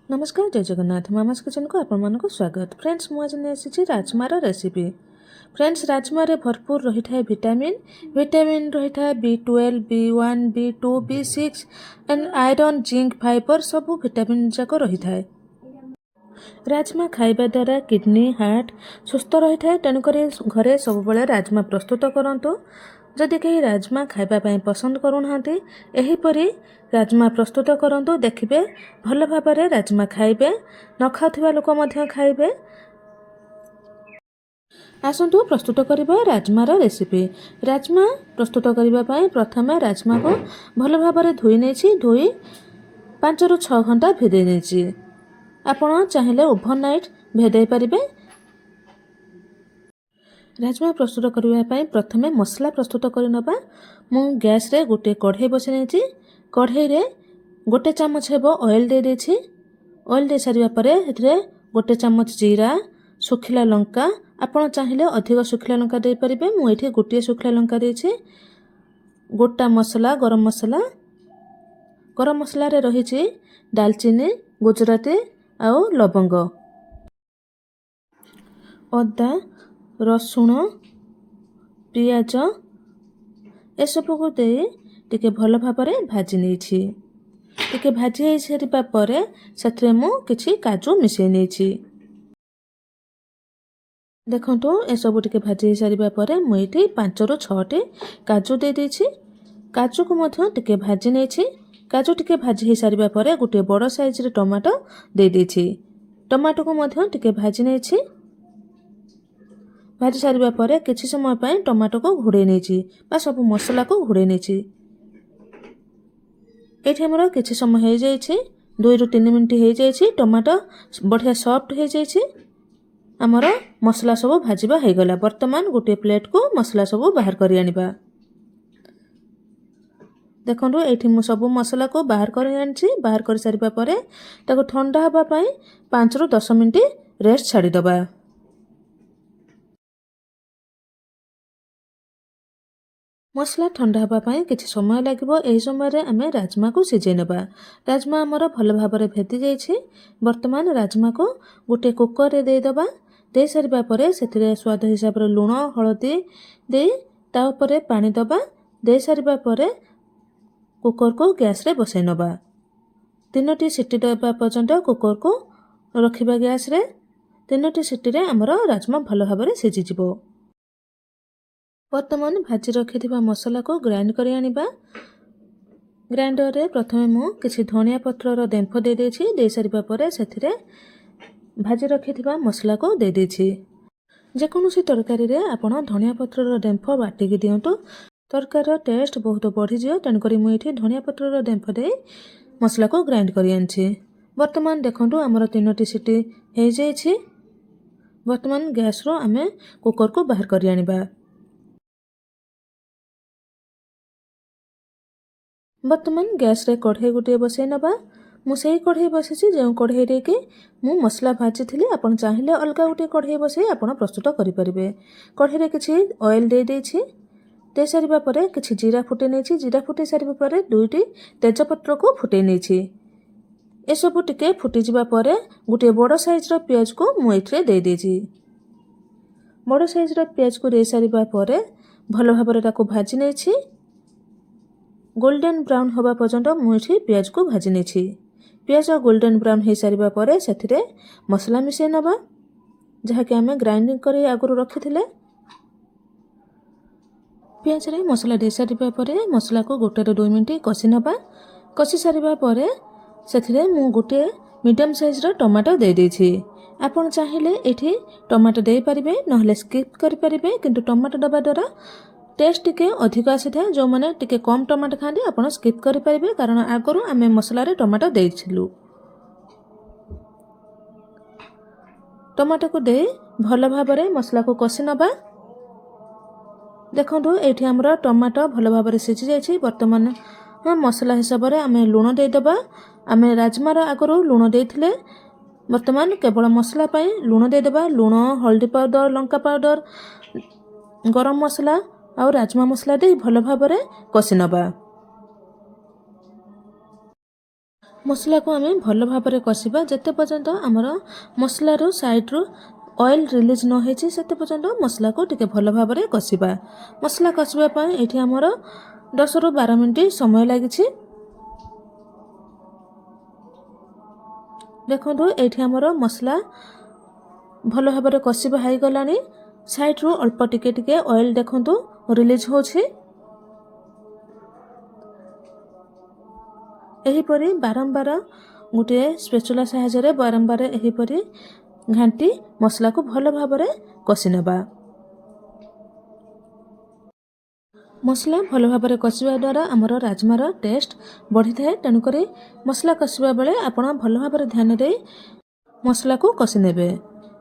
नमस्कार जय Jagannath mama's kitchen को आपण स्वागत। फ्रेंड्स मुझे नहीं आसी राजमार रेसिपी। फ्रेंड्स राजमार भरपूर रही है विटामिन विटामिन रही है B12 B1 B2 B6 and iron zinc fibre सबू विटामिन जाक रही है। राजमा खाइबा द्वारा किडनी हार्ट सुस्थ रही है। तेणुक घरे सब राजमा प्रस्तुत करंतु। जदि कहीं राजमा खाइबा पसंद करूना एहीपरि राजमा प्रस्तुत करंतु। देखिबे भल भाबरे राजमा खाइबे, न खाउथिबा लोक मध्य खाइबे। आसंतु प्रस्तुत करिबा राजमार रेसिपी। राजमा प्रस्तुत करिबा पई प्रथमे राजमा को भल भाबरे धोई नेछि। धोई 5 ରୁ 6 घंटा भिदे नेछि। आपण चाहिले ओवरनाइट भेदे पारिबे। राजमा प्रस्तुत करने प्रथमे मसला प्रस्तुत करनबा। मु गैस रे गोटे कढ़ई बसै नेछि। कढ़ई रे गोटे चामच हेबो ऑयल दे देछि। ऑयल दे सारिबा परे एथिरे गोटे चामच जीरा, सुखिला लंका, आपण चाहिले अधिक सुखिला लंका दे परिबे। मु एठी गोटे सुखिला लंका देछि। गोटा मसला गरम मसला रे रहिछि दालचीनी, गुजराती आउ लवंग, अदा, रसुण, पियाज एसबू को दे टिके भल भाबरे भाजी नेछि। टिके भाजी हो सारिबा परे सेथरे मु किछि काजू मिसै नेछि। देखंतु एसबू टिके भाजी हो सारिबा परे मु एठी 5 ରୁ 6 टी काजू दे देछि। काजू को मध्य टिके भाजी नेछि। काजू टिके भाजी हो सारिबा परे गोटे बड़ साइज रे टमाटो दे देछि। टमाटो को मध्य टिके भाजी नेछि। भाजी सारिबा परे किछि समय पय टमाटो को घोड़े नेछि बा सब मसला को घोड़े नेछि। एठी हमरो किछि समय हे जायछि। 2 ରୁ 3 मिनिट हे जायछि। टमाटो बढ़िया सॉफ्ट हे जायछि। हमरो मसला सब भाजीबा हे गला। वर्तमान गोटे प्लेट को मसला सब बाहर करि आनिबा। देखंतु एठी मु सब मसला को बाहर करि आनछि। बाहर करि सारिबा परे ताको ठंडा हबा पय 5 ରୁ 10 मिनिट रेस्ट छाडी दबा। मसला ठंडा हबा पय किछि समय लागिबो। एही समय रे हमें राजमा को सिझे नबा। राजमा हमर भल भाबरे भेदी जायछि। वर्तमान राजमा को गोटे कुकर रे दे दबा। दे सारिबा परे सेथिरे स्वाद हिसाब रे लूण हळदी दे ता ऊपर पानी दबा। दे सारिबा परे कुकर को गैस रे बसै नबा। 3टी सीटी दबा पर्यंत कुकर को रखिबा गैस रे। 3टी सीटी रे हमर राजमा भल भाबरे सिझि जिवो। वर्तमान भाजी रखिथिबा मसला को ग्राइंड करि आनिबा। ग्राइंडर रे प्रथमे मु किछि धनिया पत्र रो डेंफो दे देछि। दे सारिबा परे सेथिरे भाजी रखिथिबा मसला को दे देछि। जे कोनोसी तरकारी रे आपण धनिया पत्र रो डेंफो बाटी कि दियंतु। तरकारी रो टेस्ट बहुत बढ़ि जियो। तेन करी मु एठी धनिया पत्र रो डेंफो दे मसला को ग्राइंड करि आनछि। वर्तमान देखंतु हमर 3टी सीटी हे जायछि। वर्तमान गैस रो हमें कुकर को बाहर करि आनिबा। वर्तमान गैस रे कढ़ई गोटे बसै नबा। मु सेही कढ़ई बसेछि जे कढ़ई रे के मु मसला भाजी थिली। आपण चाहिले अलगा गोटे कढ़ई बसै आपण प्रस्तुत करि परिबे। कढ़ई रे किछि ऑयल दे देछि। दे सारिबा परे किछि जीरा फुटे नेछि। जीरा फुटे सारिबा परे 2टी तेजपत्र को फुटे नेछि। ए सब टिके फुटी जिबा परे गोटे बड़ साइज रो प्याज को मु एथरे दे देछि। बड़ साइज रो प्याज को दे सारिबा परे भल भाबरे ताको भाजी नेछि। गोल्डन ब्राउन होबा पर्यंत मु एठी प्याज को भाजी नेछि। प्याज गोल्डन ब्राउन हे सारिबा परे सेथिरे मसला मिसै नबा जहा कि हमें ग्राइंडिंग करी आगुरु रखिथिले। प्याज रे मसला दे सारिबा परे मसला को 1 ରୁ 2 मिनिट कसी नबा। कसी सारिबा परे सेथिरे मु गोटे मीडियम साइज रो टमाटो दे देछि। आपण चाहिले एठी टमाटो दे परिबे नहले स्किप करि परिबे। किंतु टमाटो दबा द्वारा टेस्ट टिके अधिक आसी था। जो माने टिके कम टमाटो खांदी आपण स्किप करि परिबे कारण आगरु आमे मसला रे टमाटो देइछिलु। टमाटो को दे भल भाबरे मसला को कसी नबा। देखंतु एठी हमरा टमाटो भल भाबरे सिझि जायछि। वर्तमान मसला हिसाब रे आमे लूण दे दबा। आमे राजमा रा आगरु लूण देथिले। वर्तमान केवल मसला पय लूण दे दबा। लूण हल्दी पाउडर लंका पाउडर गरम मसला और राजमा मसला दे भल भाबरे कसी नबा। मसला को आम भल भाव कषा जिते पर्यंत आमर मसलार साइड्रु ऑयल रिलीज न होती से पर्यंत मसला को टिके भल भाव कषा। मसला कषापी ये आमर 10 ରୁ 12 मिनिट समय लगी। देखो ये आमर मसला भल भाव कषा हो गला। साइड्रु अल्प टिके टिके ऑयल देखु रिलीज होछि। एहीपरि बारंबार गोटे स्पेचुला साहाय्य बारंबार एहीपरि घांटी मसला को भल भाव कषि नेबा। मसला भल भाव कषिबा द्वारा आमर राजमार टेस्ट बढ़ी थाए। तेणुक मसला कषिबा बेले आपण भल भाव ध्यान दे मसला को कषि नेबे।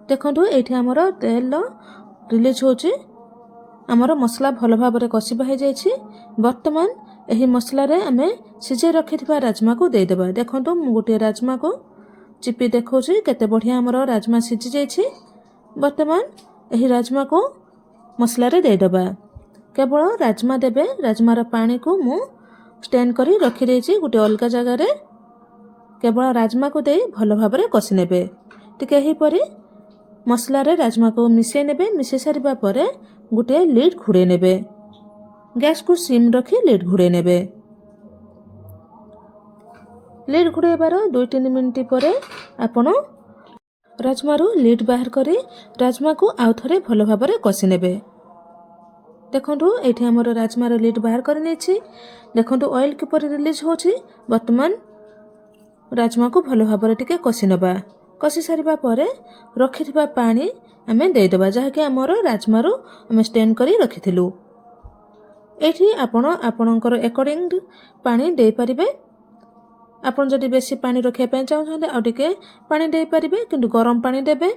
देखंतु एठी आमर तेल रिलीज होछि। आमर मसला भल भाव कषिबा हो जाइछि। वर्तमान एही मसला रे आमे सिझे रखिथिबा राजमा को दे देबा। देखंतु मु गोटे राजमा को चिपी देखौछि केते बढ़िया आमर राजमा सिझी जाइछि। वर्तमान एही राजमा को मसला रे दे देबा। केवल राजमा देबे। राजमार पानी को मु स्टेन करी रखि देछि गोटे अलगा जगह रे। केवल राजमा को दे भल भाव कषि नेबे। टिके एही परी मसला रे राजमा को मिसै नेबे। मिसै सारिबा परे गोटे लिड घुड़े नेबे। गैस को सिम रखी लिड घुड़े नेबे। लिड घुड़ेबार 2-3 मिनिट परे आपण राजमारू लिड बाहर करी राजमा को आउ थरे भल भाव कषि नेबे। देखंतु एठी हमर राजमार लिड बाहर कर नेछि। देखंतु ऑयल किपर रिलीज होछि। वर्तमान राजमा को भल भाव टिके कषि नेबा। कषि सारिबा परे रखिथिबा पानी आमे दे देबा जहाँकि आमर राजमारू आमे स्टेन करी रखिथिलु। एठी आपण आपणकर अकॉर्डिंग पानी दे परिबे। आपण जदि बेसी पानी रखिया पे चाहछन्ते आ टिके पानी दे परिबे किंतु गरम पानी देबे।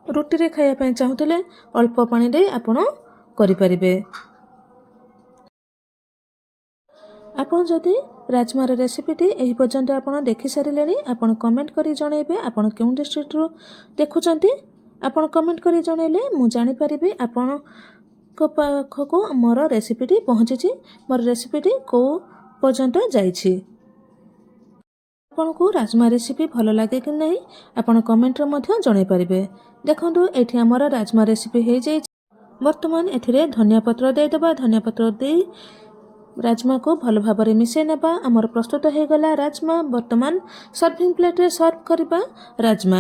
रोटी रे खाया पे चाहतले अल्प पानी दे आपण करि परिबे। आपण जदि राजमार रेसिपीटी एही पर्यंत आपण देखि सारिलेनी आपण कमेंट करी जणैबे आपण केउ डिस्ट्रिक्ट रो देखुचंती। आपण कमेंट करी जणैले मु जानि परिबे आपण को पाखको मोर रेसिपीटी पहुँची। मोर रेसिपीटी को पर्यंत जाइछि। आपको राजमा रेसिपी भल लगे कि नहीं आपण कमेंट रे मध्य जणै परिबे। देखंतु एठी हमर राजमा रेसिपी हे जाइछि। वर्तमान एथिरे धनिया पत्र दे देबा। धनिया पत्र दे राजमा को भल भाव मिसै नेबा। हमर प्रस्तुत हो गला राजमा। वर्तमान सर्विंग प्लेट रे सर्व करबा राजमा।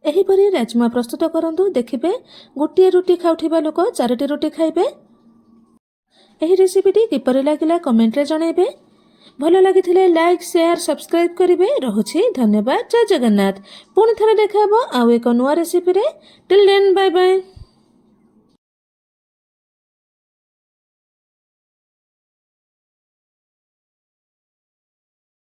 एहीपरि राजमा प्रस्तुत करंतु। देखिबे गोटे रोटी खाउथिबा लोक 4टी रोटी खाइबे। एही रेसिपीटी किपरि लागिला कमेंट रे जणैबे। भल लागिथिले लाइक शेयर सब्सक्राइब करिवे। रहुछि धन्यवाद। जय जगन्नाथ। पुणी थरे देखाबो आउ एक नुआ रेसिपी रे। Till then bye bye.